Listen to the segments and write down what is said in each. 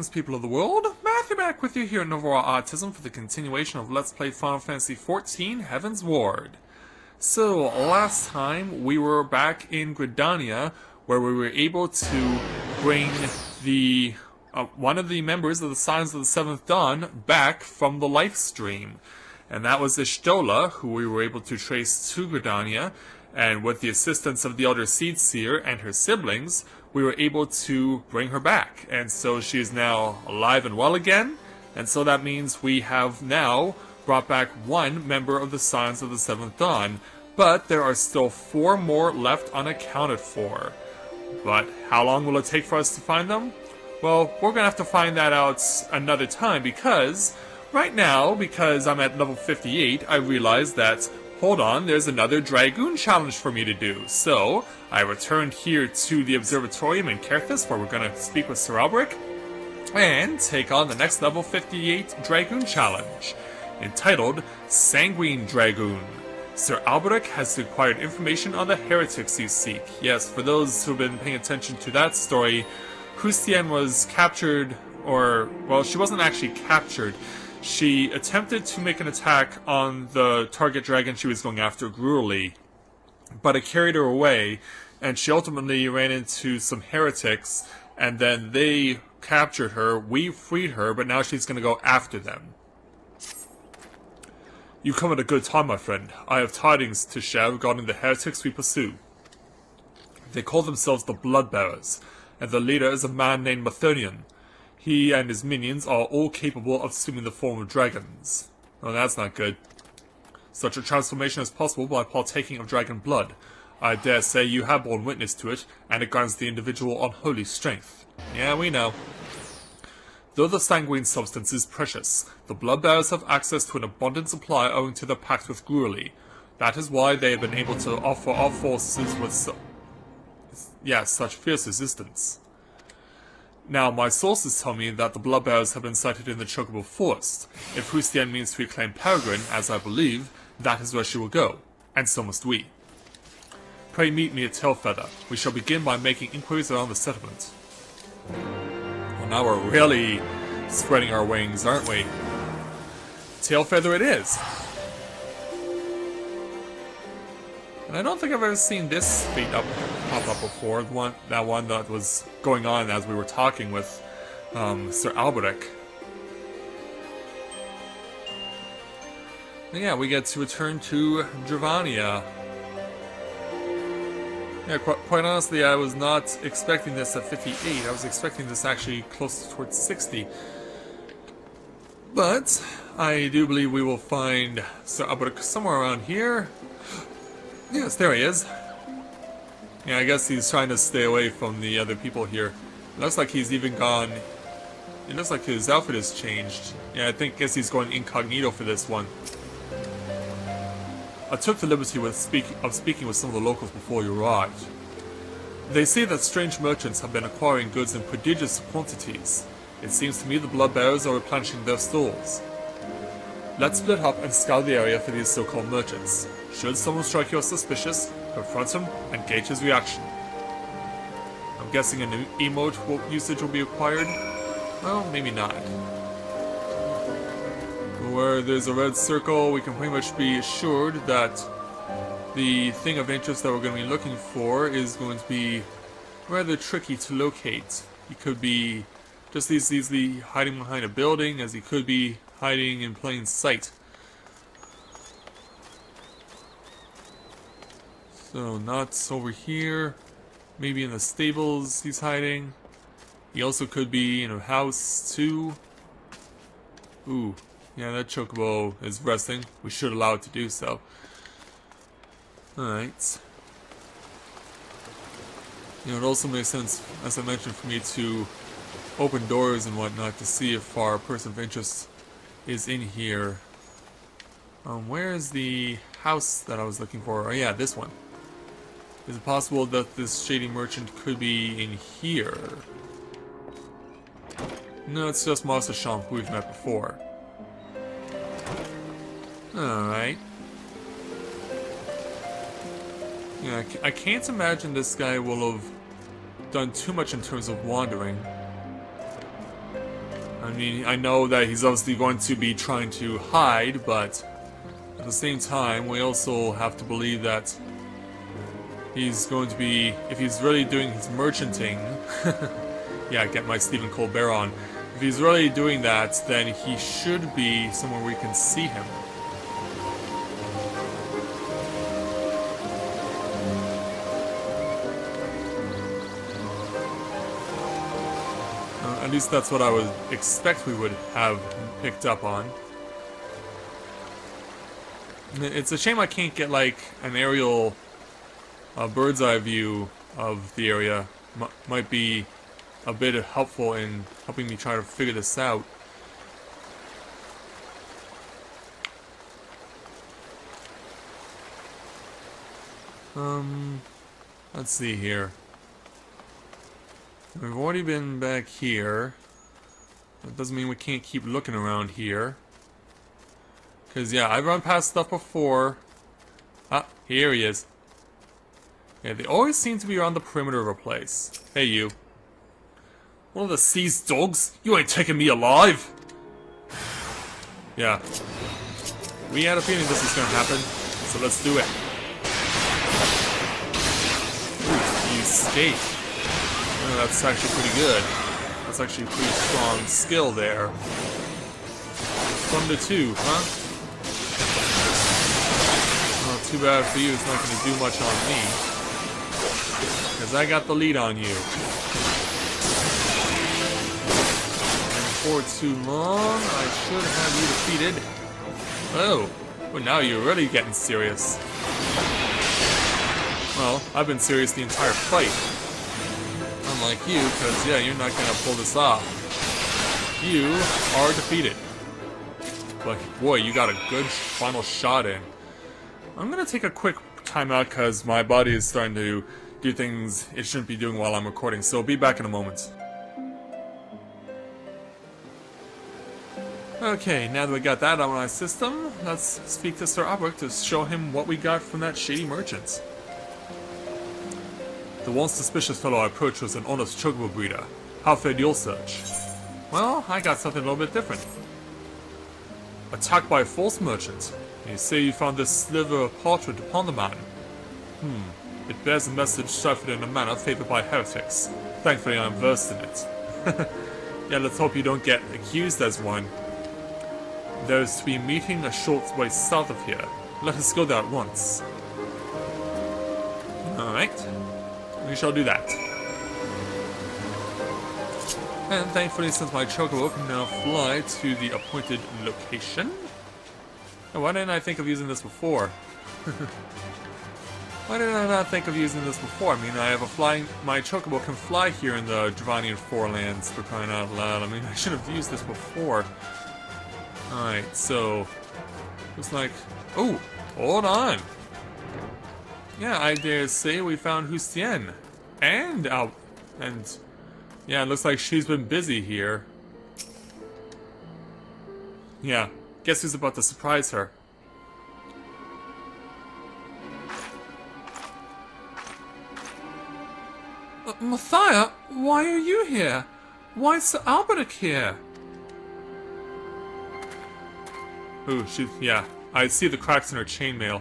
Greetings, people of the world. Matthew back with you here at Novara Autism for the continuation of Let's Play Final Fantasy XIV Heavensward. So, last time we were back in Gridania, where we were able to bring the one of the members of the Scions of the Seventh Dawn back from the life stream. And that was Ishtola, who we were able to trace to Gridania, and with the assistance of the Elder Seedseer and her siblings, we were able to bring her back. And so she is now alive and well again, and so that means we have now brought back one member of the Scions of the Seventh Dawn, but there are still 4 more left unaccounted for. But how long will it take for us to find them? Well, we're gonna have to find that out another time, because right now, because I'm at level 58, I realized that, hold on, there's another Dragoon challenge for me to do. So, I returned here to the Observatorium in Kerthus, where we're going to speak with Sir Alberic, and take on the next level 58 Dragoon challenge, entitled Sanguine Dragoon. Sir Alberic has acquired information on the heretics you seek. Yes, for those who've been paying attention to that story, Heustienne was captured, or, well, she wasn't actually captured. She attempted to make an attack on the target dragon she was going after, Gruely, but it carried her away, and she ultimately ran into some heretics, and then they captured her, we freed her, but now she's going to go after them. You come at a good time, my friend. I have tidings to share regarding the heretics we pursue. They call themselves the Bloodbearers, and the leader is a man named Mathonian. He and his minions are all capable of assuming the form of dragons. Oh, that's not good. Such a transformation is possible by partaking of dragon blood. I dare say you have borne witness to it, and it grants the individual unholy strength. Yeah, we know. Though the sanguine substance is precious, the Bloodbearers have access to an abundant supply owing to their pact with Gruely. That is why they have been able to offer our forces with such fierce resistance. Now, my sources tell me that the Bloodbearers have been sighted in the Chocobo Forest. If Heustienne means to reclaim Peregrine, as I believe, that is where she will go. And so must we. Pray meet me at Tailfeather. We shall begin by making inquiries around the settlement. Well, now we're really spreading our wings, aren't we? Tailfeather it is! And I don't think I've ever seen this feat pop up before. That one that was going on as we were talking with Sir Alberic. And yeah, we get to return to Dravania. Yeah, quite honestly, I was not expecting this at 58. I was expecting this actually close towards 60. But I do believe we will find Sir Alberic somewhere around here. Yes, there he is. Yeah, I guess he's trying to stay away from the other people here. It looks like he's even gone... It looks like his outfit has changed. Yeah, I guess he's going incognito for this one. I took the liberty of speaking with some of the locals before you arrived. They say that strange merchants have been acquiring goods in prodigious quantities. It seems to me the Bloodbearers are replenishing their stores. Let's split up and scout the area for these so-called merchants. Should someone strike you as suspicious, confront him and gauge his reaction. I'm guessing a new emote usage will be required? Well, maybe not. Where there's a red circle, we can pretty much be assured that the thing of interest that we're going to be looking for is going to be rather tricky to locate. He could be just as easily hiding behind a building as he could be hiding in plain sight. So, not over here. Maybe in the stables he's hiding. He also could be in a house, too. Ooh. Yeah, that chocobo is resting. We should allow it to do so. Alright. You know, it also makes sense, as I mentioned, for me to open doors and whatnot to see if our person of interest is in here. Where is the house that I was looking for? Oh yeah, this one. Is it possible that this shady merchant could be in here? No, it's just Master Champ, who we've met before. Alright. Yeah, I can't imagine this guy will have done too much in terms of wandering. mean, I know that he's obviously going to be trying to hide, but at the same time, we also have to believe that he's going to be, if he's really doing his merchanting, yeah, get my Stephen Colbert on. If he's really doing that, then he should be somewhere we can see him. At least that's what I would expect we would have picked up on. It's a shame I can't get like an aerial bird's eye view of the area. Might be a bit helpful in helping me try to figure this out. Let's see here. We've already been back here. That doesn't mean we can't keep looking around here. Because, yeah, I've run past stuff before. Ah, here he is. Yeah, they always seem to be around the perimeter of a place. Hey, you. One of the seized dogs? You ain't taking me alive! Yeah. We had a feeling this was gonna happen, so let's do it. Ooh, you escaped. Oh, that's actually pretty good. That's actually a pretty strong skill there. 1 to 2, huh? Well, too bad for you, it's not going to do much on me. Because I got the lead on you. And for too long, I should have you defeated. Oh, well now you're really getting serious. Well, I've been serious the entire fight. Unlike you, because, yeah, you're not gonna pull this off. You are defeated. But, boy, you got a good final shot in. I'm gonna take a quick timeout, because my body is starting to do things it shouldn't be doing while I'm recording, so I'll be back in a moment. Okay, now that we got that out of my system, let's speak to Sir Albert to show him what we got from that shady merchant. The once suspicious fellow I approached was an honest chocobo breeder. How fared your search? Well, I got something a little bit different. Attacked by a false merchant. You say you found this sliver of parchment upon the man. It bears a message ciphered in a manner favored by heretics. Thankfully I'm versed in it. Yeah, let's hope you don't get accused as one. There is to be a meeting a short way south of here. Let us go there at once. Alright. We shall do that. And thankfully, since my chocobo can now fly to the appointed location. Oh, why didn't I think of using this before? Why did I not think of using this before? I mean, I have a flying... My chocobo can fly here in the Dravanian Forelands, for crying out loud. I mean, I should have used this before. Alright, so... Looks like... Oh! Hold on! Yeah, I dare say we found Heustienne. And yeah, it looks like she's been busy here. Yeah, guess who's about to surprise her? Matthias, why are you here? Why is Sir Alberic here? Ooh, yeah, I see the cracks in her chainmail.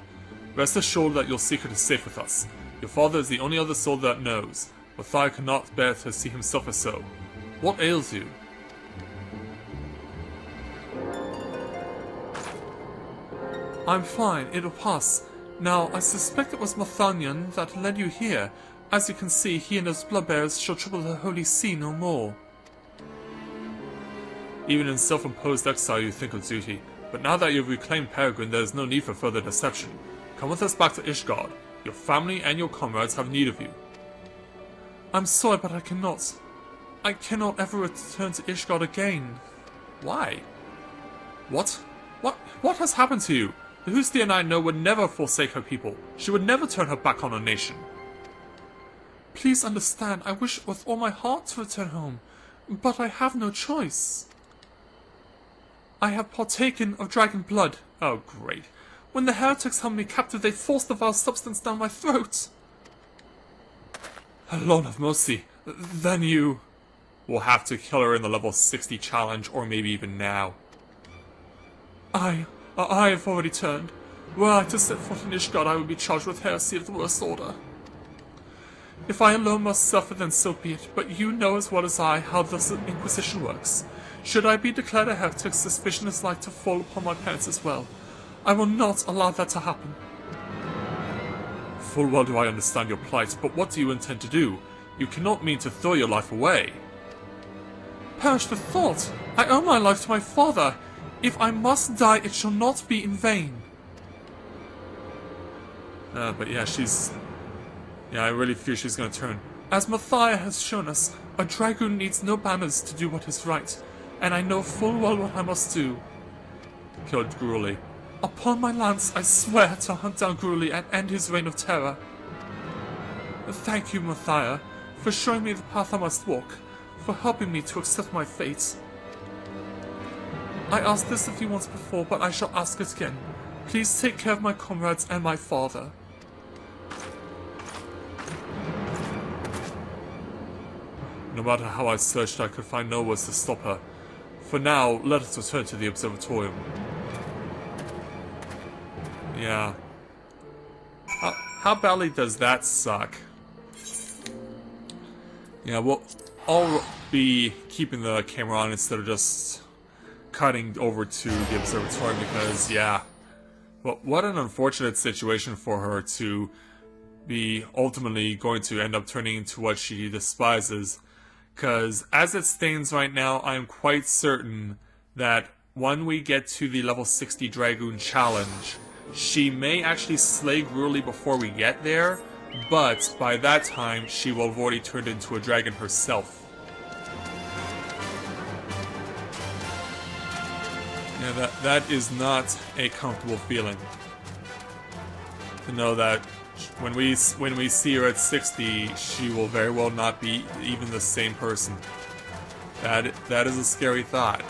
Rest assured that your secret is safe with us. Your father is the only other soul that knows. Matthias cannot bear to see himself as so. What ails you? I'm fine, it'll pass. Now, I suspect it was Mathanian that led you here. As you can see, he and his bloodbearers shall trouble the Holy See no more. Even in self-imposed exile you think of duty, but now that you've reclaimed Peregrine, there is no need for further deception. Come with us back to Ishgard. Your family and your comrades have need of you. I'm sorry, but I cannot. I cannot ever return to Ishgard again. Why? What? What has happened to you? The Heustienne I know would never forsake her people. She would never turn her back on her nation. Please understand, I wish with all my heart to return home, but I have no choice. I have partaken of dragon blood. Oh, great. When the heretics held me captive, they forced the vile substance down my throat. Lord of mercy. Then you... we'll have to kill her in the level 60 challenge, or maybe even now. I have already turned. Were I to set foot in Ishgard, I would be charged with heresy of the worst order. If I alone must suffer, then so be it, but you know as well as I how the Inquisition works. Should I be declared a heretic, suspicion is like to fall upon my parents as well. I will not allow that to happen. Full well do I understand your plight, but what do you intend to do? You cannot mean to throw your life away. Perish the thought! I owe my life to my father. If I must die, it shall not be in vain. But yeah, I really fear she's gonna turn. As Matthias has shown us, a Dragoon needs no banners to do what is right, and I know full well what I must do. Killed Gruely. Upon my lance, I swear to hunt down Gruely and end his reign of terror. Thank you, Matthias, for showing me the path I must walk, for helping me to accept my fate. I asked this a few once before, but I shall ask it again. Please take care of my comrades and my father. No matter how I searched, I could find no words to stop her. For now, let us return to the observatorium. Yeah. How badly does that suck? Yeah, well, I'll be keeping the camera on instead of just cutting over to the observatory because, yeah. Well, what an unfortunate situation for her to be ultimately going to end up turning into what she despises. Because as it stands right now, I am quite certain that when we get to the level 60 Dragoon challenge, she may actually slay Gruely before we get there, but by that time, she will have already turned into a dragon herself. Yeah, that is not a comfortable feeling. To know that when we see her at 60, she will very well not be even the same person. That is a scary thought.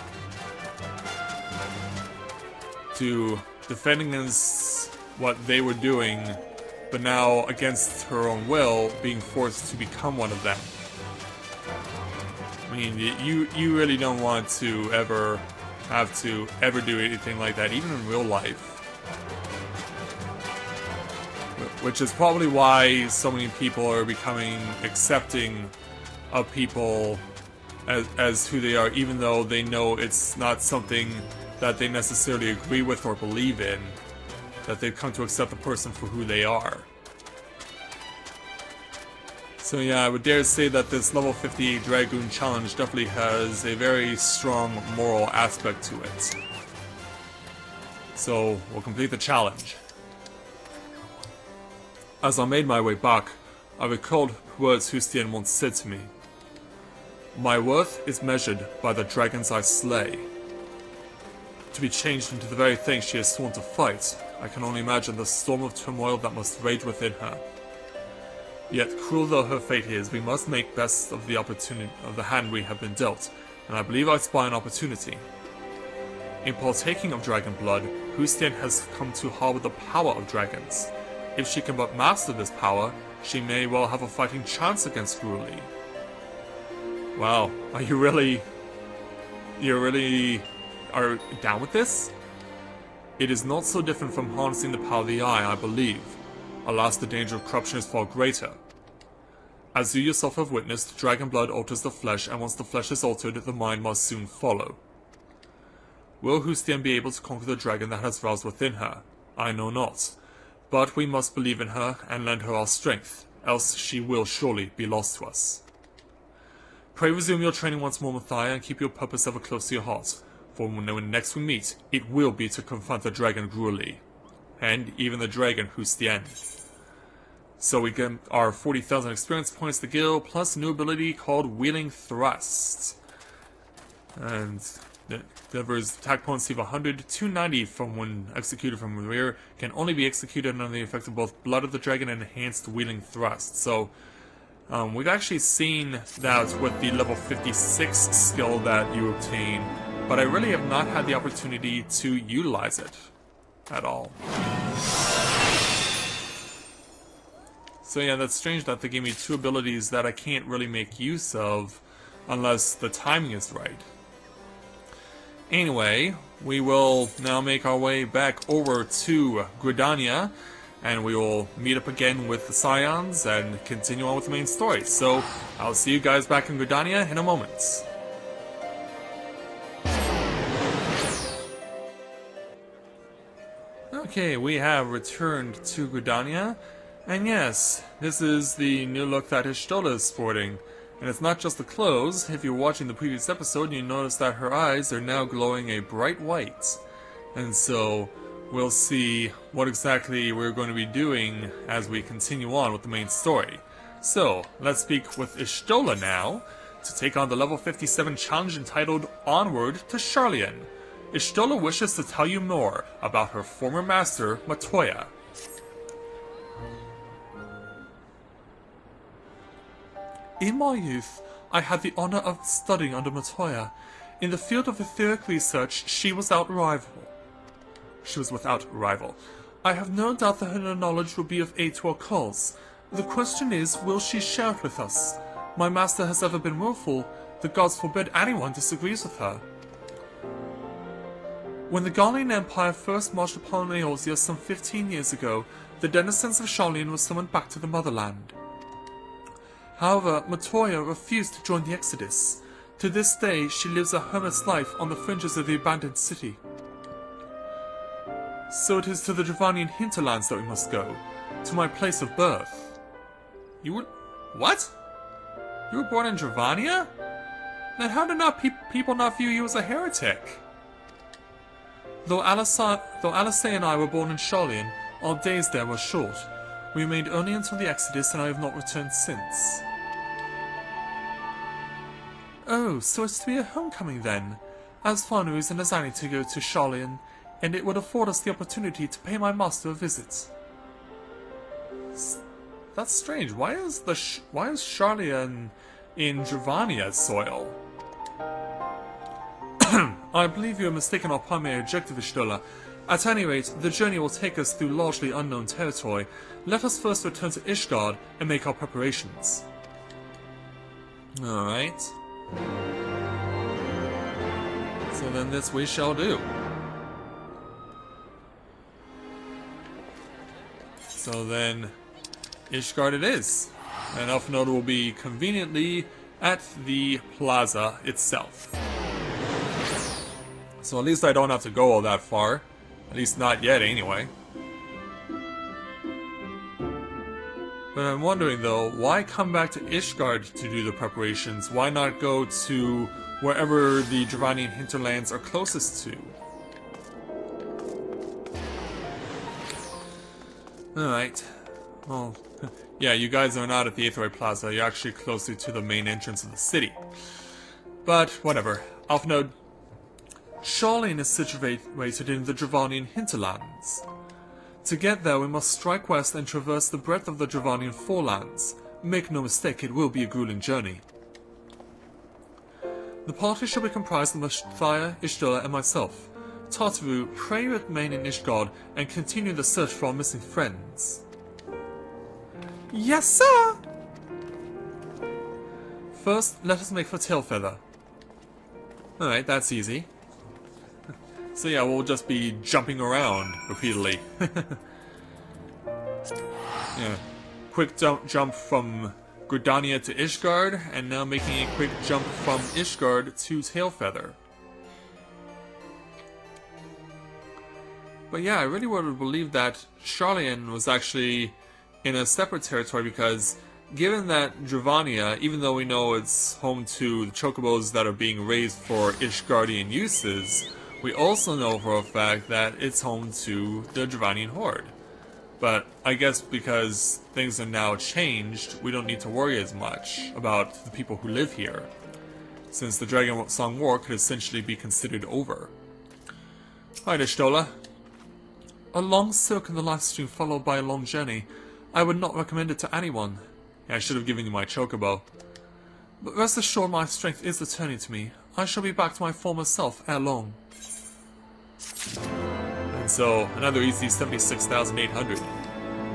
To defend against what they were doing, but now against her own will, being forced to become one of them. I mean, you really don't want to ever have to do anything like that, even in real life. Which is probably why so many people are becoming accepting of people as who they are, even though they know it's not something that they necessarily agree with or believe in, that they've come to accept the person for who they are. So yeah, I would dare say that this level 58 Dragoon challenge definitely has a very strong moral aspect to it. So, we'll complete the challenge. As I made my way back, I recalled words Heustienne once said to me. My worth is measured by the dragons I slay. To be changed into the very thing she has sworn to fight, I can only imagine the storm of turmoil that must rage within her. Yet, cruel though her fate is, we must make best of the opportunity of the hand we have been dealt, and I believe I spy an opportunity. In partaking of dragon blood, Heustienne has come to harbour the power of dragons. If she can but master this power, she may well have a fighting chance against Gruely. Wow, are you really are down with this? It is not so different from harnessing the power of the eye, I believe. Alas, the danger of corruption is far greater. As you yourself have witnessed, dragon blood alters the flesh, and once the flesh is altered, the mind must soon follow. Will Heustienne be able to conquer the dragon that has roused within her? I know not. But we must believe in her and lend her our strength, else she will surely be lost to us. Pray resume your training once more, Matthias, and keep your purpose ever close to your heart, for when next we meet, it will be to confront the dragon Gruely, and even the dragon Heustienne. So we get our 40,000 experience points to guild, plus a new ability called Wheeling Thrust. And delivers attack points of 100 to 290 from when executed from the rear. Can only be executed under the effect of both Blood of the Dragon and Enhanced Wheeling Thrust. So we've actually seen that with the level 56 skill that you obtain, but I really have not had the opportunity to utilize it at all. So yeah, that's strange that they gave me two abilities that I can't really make use of unless the timing is right. Anyway, we will now make our way back over to Gridania, and we will meet up again with the Scions and continue on with the main story. So, I'll see you guys back in Gridania in a moment. Okay, we have returned to Gridania, and yes, this is the new look that Y'shtola is sporting. And it's not just the clothes. If you're watching the previous episode, you notice that her eyes are now glowing a bright white. And so, we'll see what exactly we're going to be doing as we continue on with the main story. So, let's speak with Y'shtola now, to take on the level 57 challenge entitled Onward to Sharlayan. Y'shtola wishes to tell you more about her former master, Matoya. In my youth, I had the honor of studying under Matoya. In the field of etheric research, she was without rival. I have no doubt that her knowledge will be of aid to our cause. The question is, will she share it with us? My master has ever been willful. The gods forbid anyone disagrees with her. When the Galilean Empire first marched upon Eorzea some 15 years ago, the denizens of Sharlayan were summoned back to the motherland. However, Matoya refused to join the exodus. To this day, she lives a hermit's life on the fringes of the abandoned city. So it is to the Dravanian hinterlands that we must go, to my place of birth. You were... what? You were born in Dravania? Then how did people not view you as a heretic? Though Alice and I were born in Sharlayan, our days there were short. We remained only until the Exodus, and I have not returned since. Oh, so it's to be a homecoming then. As far as and as I need to go to Sharlayan, and it would afford us the opportunity to pay my master a visit. That's strange. Why is Sharlayan in Dravania's soil? I believe you are mistaken our primary objective, Y'shtola. At any rate, the journey will take us through largely unknown territory. Let us first return to Ishgard and make our preparations. Alright. So then this we shall do. So then, Ishgard it is. And Elfnode will be conveniently at the plaza itself. So at least I don't have to go all that far. At least not yet, anyway. But I'm wondering, though, why come back to Ishgard to do the preparations? Why not go to wherever the Dravanian hinterlands are closest to? Alright. Well, yeah, you guys are not at the Aetheroid Plaza. You're actually closer to the main entrance of the city. But, whatever. Elfnode. Sharlayan is situated in the Dravanian hinterlands. To get there, we must strike west and traverse the breadth of the Dravanian forelands. Make no mistake, it will be a grueling journey. The party shall be comprised of Mathia, Y'shtola, and myself. Tartaru, pray remain in Ishgard and continue the search for our missing friends. Yes, sir! First, let us make for Tailfeather. Alright, that's easy. So yeah, we'll just be jumping around repeatedly. Yeah, quick jump from Gridania to Ishgard, and now making a quick jump from Ishgard to Tailfeather. But yeah, I really would believe that Sharlayan was actually in a separate territory, because given that Dravania, even though we know it's home to the chocobos that are being raised for Ishgardian uses, we also know for a fact that it's home to the Dravanian horde. But I guess because things are now changed, we don't need to worry as much about the people who live here, since the Dragon Song War could essentially be considered over. Alright, Y'shtola. A long soak in the live stream followed by a long journey. I would not recommend it to anyone. Yeah, I should have given you my chocobo. But rest assured my strength is returning to me. I shall be back to my former self ere long. And so, another easy 76,800.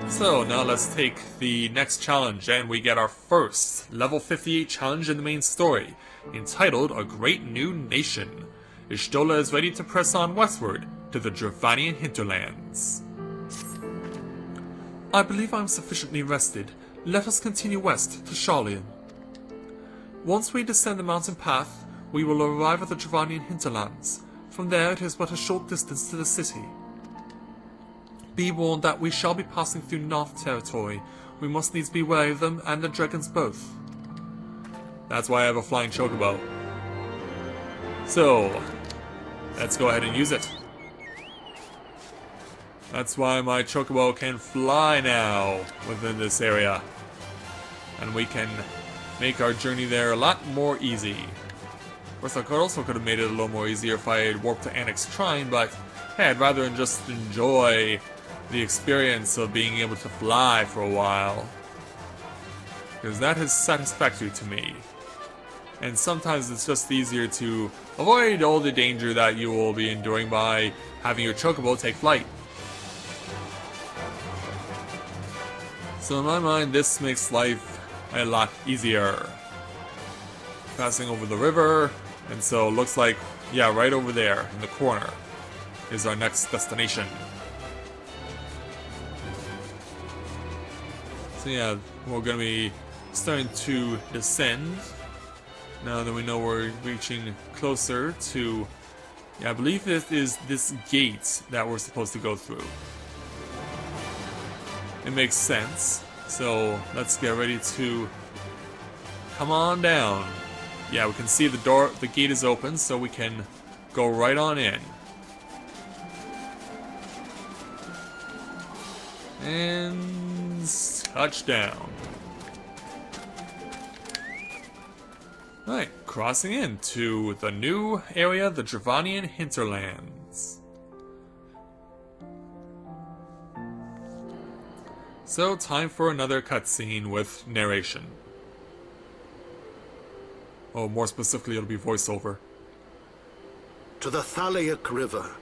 So now let's take the next challenge, and we get our first level 58 challenge in the main story, entitled A Great New Nation. Ishtola is ready to press on westward to the Dravanian hinterlands. I believe I am sufficiently rested. Let us continue west to Sharlayan. Once we descend the mountain path, we will arrive at the Dravanian hinterlands. From there it is but a short distance to the city. Be warned that we shall be passing through North territory. We must needs be wary of them and the dragons both. That's why I have a flying chocobo. So, let's go ahead and use it. That's why my chocobo can fly now within this area. And we can make our journey there a lot more easy. Of course, I could have made it a little more easier if I had warped to Annex Shrine, but hey, I'd rather just enjoy the experience of being able to fly for a while. Because that is satisfactory to me. And sometimes it's just easier to avoid all the danger that you will be enduring by having your chocobo take flight. So in my mind, this makes life a lot easier. Passing over the river, and so it looks like, yeah, right over there in the corner is our next destination. So yeah, we're going to be starting to descend now that we know we're reaching closer to, yeah, I believe it is this gate that we're supposed to go through. It makes sense, so let's get ready to come on down. Yeah, we can see the door, the gate is open, so we can go right on in. And touchdown. Alright, crossing into the new area, the Dravanian hinterlands. So, time for another cutscene with narration. Oh, more specifically, it'll be voiceover. To the Thalaic River,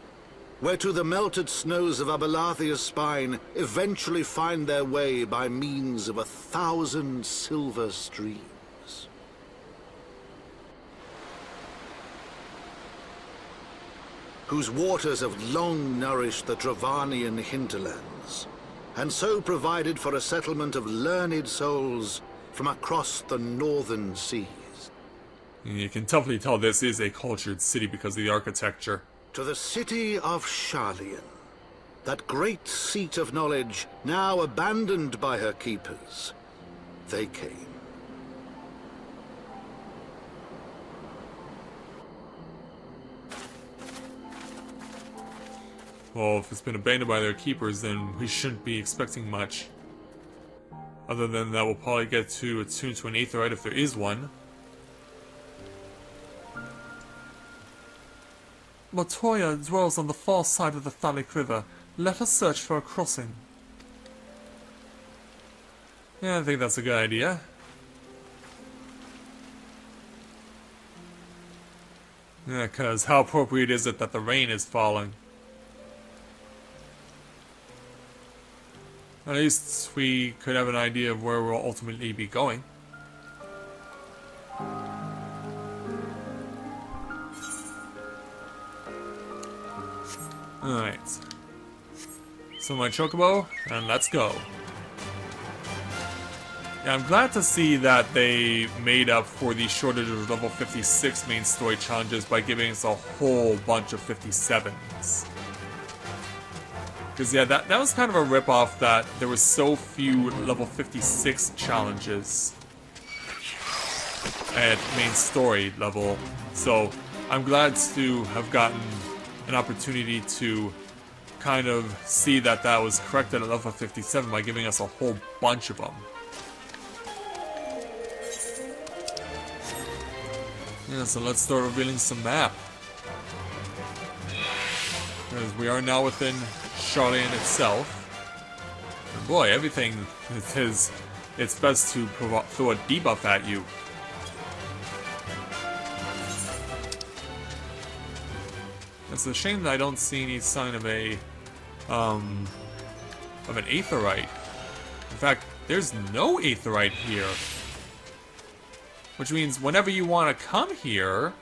where to the melted snows of Abelathia's spine eventually find their way by means of 1,000 silver streams. Whose waters have long nourished the Dravanian hinterlands, and so provided for a settlement of learned souls from across the northern seas. You can definitely tell this is a cultured city because of the architecture. To the city of Sharlayan, that great seat of knowledge now abandoned by her keepers, they came. Well, if it's been abandoned by their keepers, then we shouldn't be expecting much. Other than that, we'll probably get to attune to an aetherite if there is one. Montoya dwells on the far side of the Thalaic River. Let us search for a crossing. Yeah, I think that's a good idea. Yeah, because how appropriate is it that the rain is falling? At least we could have an idea of where we'll ultimately be going. Alright. So my chocobo, and let's go. Yeah, I'm glad to see that they made up for the shortage of level 56 main story challenges by giving us a whole bunch of 57s. Because yeah, that was kind of a ripoff that there was so few level 56 challenges at main story level. So I'm glad to have gotten an opportunity to kind of see that that was corrected at level 57 by giving us a whole bunch of them. Yeah, so let's start revealing some map. Because we are now within Sharlayan itself. And boy, everything is, it's best to throw a debuff at you. It's a shame that I don't see any sign of a, of an aetherite. In fact, there's no aetheryte here. Which means whenever you want to come here,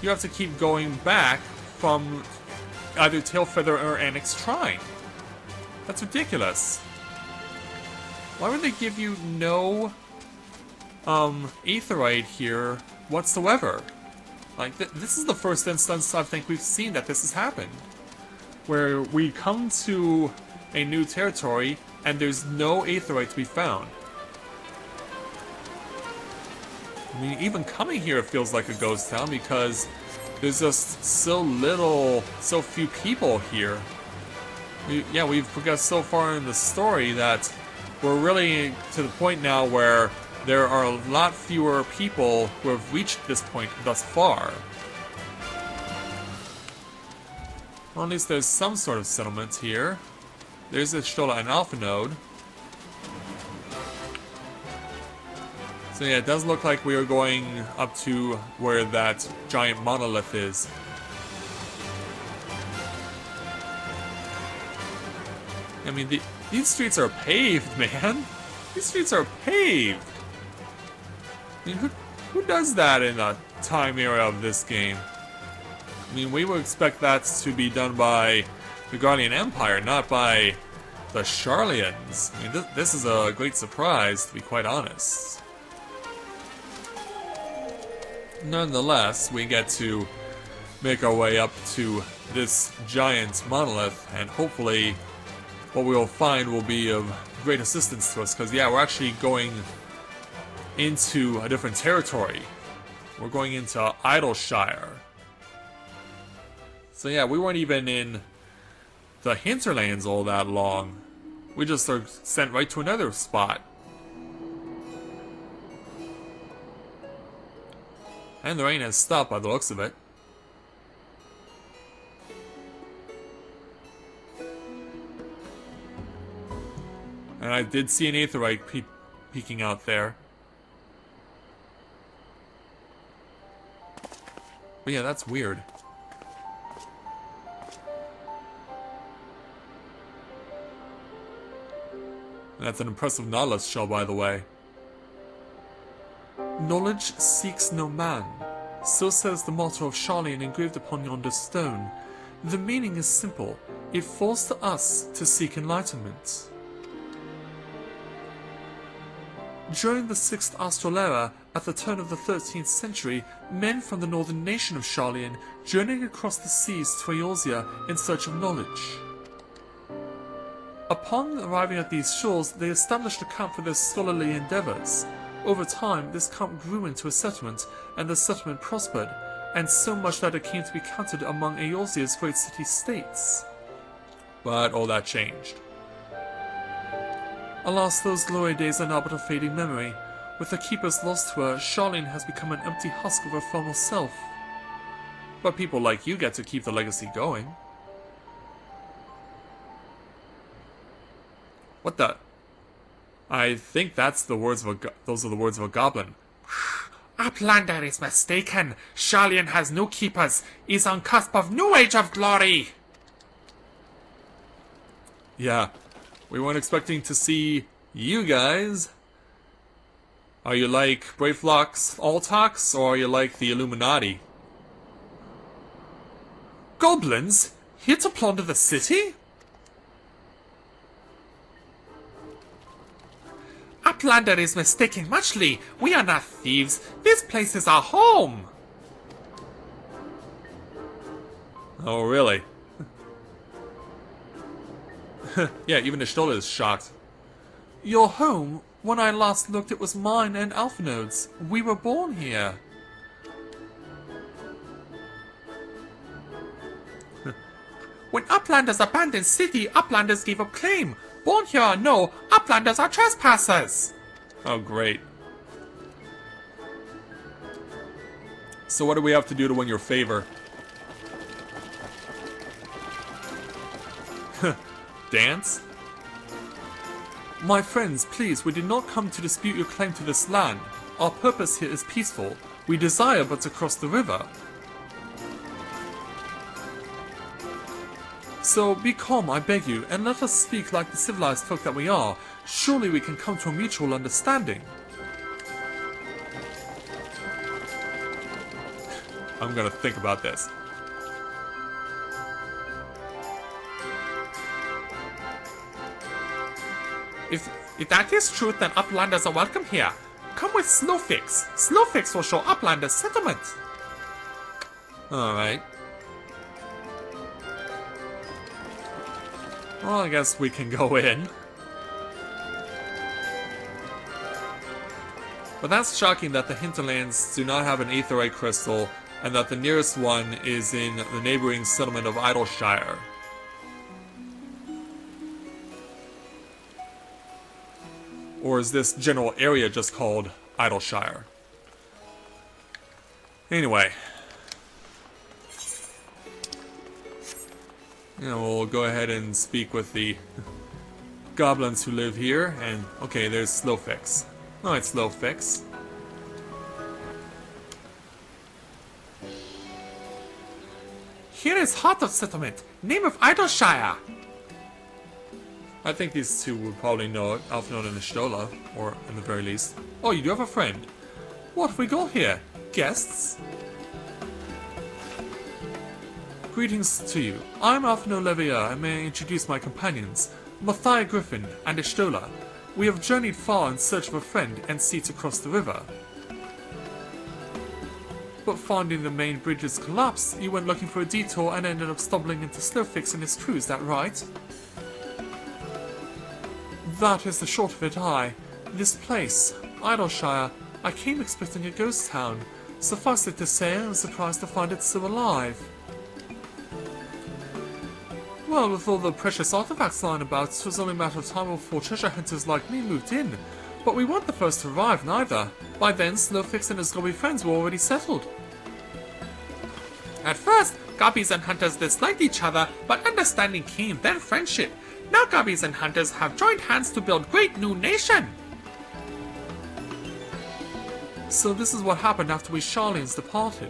you have to keep going back from either Tailfeather or Annex Shrine. That's ridiculous. Why would they give you no aetheryte here whatsoever? Like, this is the first instance I think we've seen that this has happened. Where we come to a new territory and there's no aetheryte to be found. I mean, even coming here feels like a ghost town because there's just so few people here. We've progressed so far in the story that we're really to the point now where there are a lot fewer people who have reached this point thus far. Well, at least there's some sort of settlement here. There's a Sharlayan Alpha node. So yeah, it does look like we are going up to where that giant monolith is. I mean, these streets are paved, man. These streets are paved. I mean, who does that in the time era of this game? I mean, we would expect that to be done by the Guardian Empire, not by the Sharlayans. I mean, this is a great surprise, to be quite honest. Nonetheless, we get to make our way up to this giant monolith, and hopefully what we'll find will be of great assistance to us, because yeah, we're actually going into a different territory. We're going into Idyllshire. So yeah, we weren't even in the hinterlands all that long. We just are sent right to another spot. And the rain has stopped by the looks of it. And I did see an aetheryte peeking out there. But yeah, that's weird. And that's an impressive Nautilus shell, by the way. Knowledge seeks no man. So says the motto of Sharlayan engraved upon yonder stone. The meaning is simple. It falls to us to seek enlightenment. During the 6th Astral Era, at the turn of the 13th century, men from the northern nation of Sharlayan journeyed across the seas to Eorzea in search of knowledge. Upon arriving at these shores, they established a camp for their scholarly endeavours. Over time, this camp grew into a settlement, and the settlement prospered, and so much that it came to be counted among Eorzea's great city-states. But all that changed. Alas, those glory days are now but a fading memory. With the keepers lost to her, Sharlayan has become an empty husk of her former self. But people like you get to keep the legacy going. What the? I think that's the words of those are the words of a goblin. Uplander is mistaken. Sharlayan has no keepers. Is on cusp of new age of glory. Yeah, we weren't expecting to see you guys. Are you like Brayflock's Altox, or are you like the Illuminati? Goblins? Here to plunder the city? Uplander is mistaken muchly. We are not thieves. This place is our home. Oh, really? Yeah, even Ishtola is shocked. Your home? When I last looked, it was mine and Alphinode's. We were born here. When Uplanders abandoned city, Uplanders gave up claim. Born here or no, Uplanders are trespassers. Oh, great. So what do we have to do to win your favor? Dance? My friends, please, we did not come to dispute your claim to this land. Our purpose here is peaceful. We desire but to cross the river. So be calm, I beg you, and let us speak like the civilized folk that we are. Surely we can come to a mutual understanding. I'm gonna think about this. If that is true, then uplanders are welcome here. Come with Snowfix. Snowfix will show uplanders settlement. Alright. Well, I guess we can go in. But that's shocking that the hinterlands do not have an aetheryte crystal, and that the nearest one is in the neighboring settlement of Idyllshire. Or is this general area just called Idyllshire? Anyway. We'll go ahead and speak with the goblins who live here, and okay, there's Slowfix. Alright, Slowfix. Here is Heart of Settlement, name of Idyllshire. I think these two would probably know it, Alphinaud and Ishtola, or in the very least. Oh, you do have a friend. What have we got here? Guests? Greetings to you. I'm Alphinaud Levier, and may I introduce my companions, Mathai Griffin and Ishtola. We have journeyed far in search of a friend and seats across the river. But finding the main bridges collapsed, you went looking for a detour and ended up stumbling into Slowfix and his crew, is that right? That is the short of it, aye. This place, Idyllshire, I came expecting a ghost town. Suffice it to say, I was surprised to find it so alive. Well, with all the precious artifacts lying about, it was only a matter of time before treasure hunters like me moved in. But we weren't the first to arrive, neither. By then, Slowfix and his gobby friends were already settled. At first, gobbies and hunters disliked each other, but understanding came, then friendship. Now gobbies and hunters have joined hands to build great new nation. So this is what happened after we Sharlayans departed.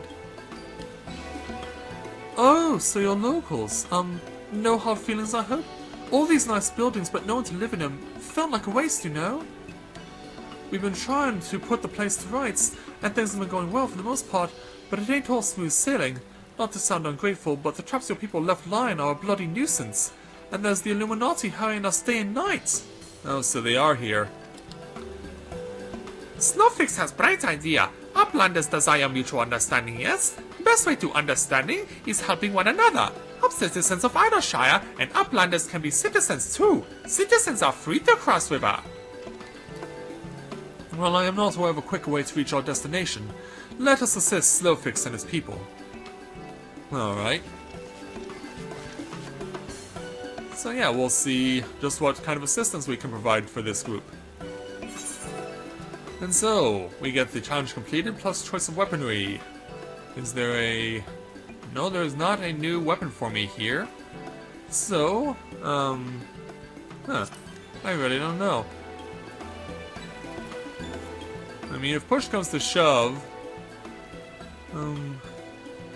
Oh, so you're locals. No hard feelings, I hope? All these nice buildings, but no one to live in them. Felt like a waste, you know? We've been trying to put the place to rights, and things have been going well for the most part, but it ain't all smooth sailing. Not to sound ungrateful, but the traps your people left lying are a bloody nuisance. And there's the Illuminati harrying us day and night. Oh, so they are here. Snowfix has bright idea. Uplanders desire mutual understanding, yes? Best way to understanding is helping one another. Up citizens of Idyllshire and uplanders can be citizens too. Citizens are free to cross river. Well, I am not aware of a quicker way to reach our destination. Let us assist Slowfix and his people. Alright. So yeah, we'll see just what kind of assistance we can provide for this group. And so, we get the challenge completed plus choice of weaponry. Is there a... No, there's not a new weapon for me here. So, I really don't know. I mean, if push comes to shove...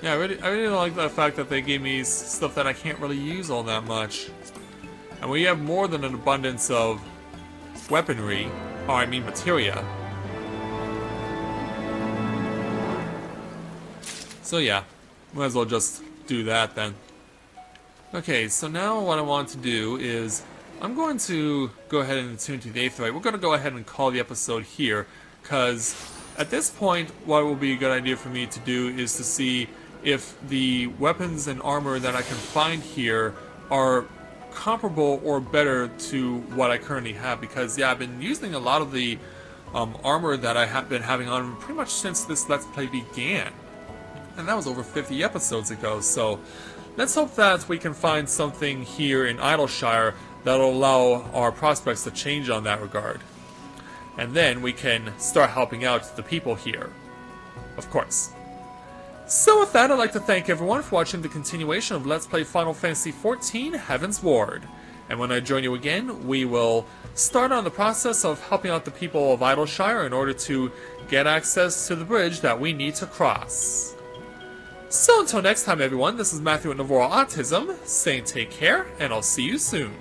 Yeah, I really don't like the fact that they gave me stuff that I can't really use all that much. And we have more than an abundance of weaponry, or I mean materia. So yeah, might as well just do that then. Okay, so now what I want to do is, I'm going to go ahead and attune to the aetheryte. We're going to go ahead and call the episode here, because at this point, what will be a good idea for me to do is to see if the weapons and armor that I can find here are comparable or better to what I currently have, because yeah, I've been using a lot of the armor that I have been having on pretty much since this Let's Play began. And that was over 50 episodes ago, so let's hope that we can find something here in Idyllshire that'll allow our prospects to change on that regard. And then we can start helping out the people here. Of course. So with that, I'd like to thank everyone for watching the continuation of Let's Play Final Fantasy XIV Heavensward. And when I join you again, we will start on the process of helping out the people of Idyllshire in order to get access to the bridge that we need to cross. So until next time, everyone, this is Matthew at Navora Autism, saying take care, and I'll see you soon.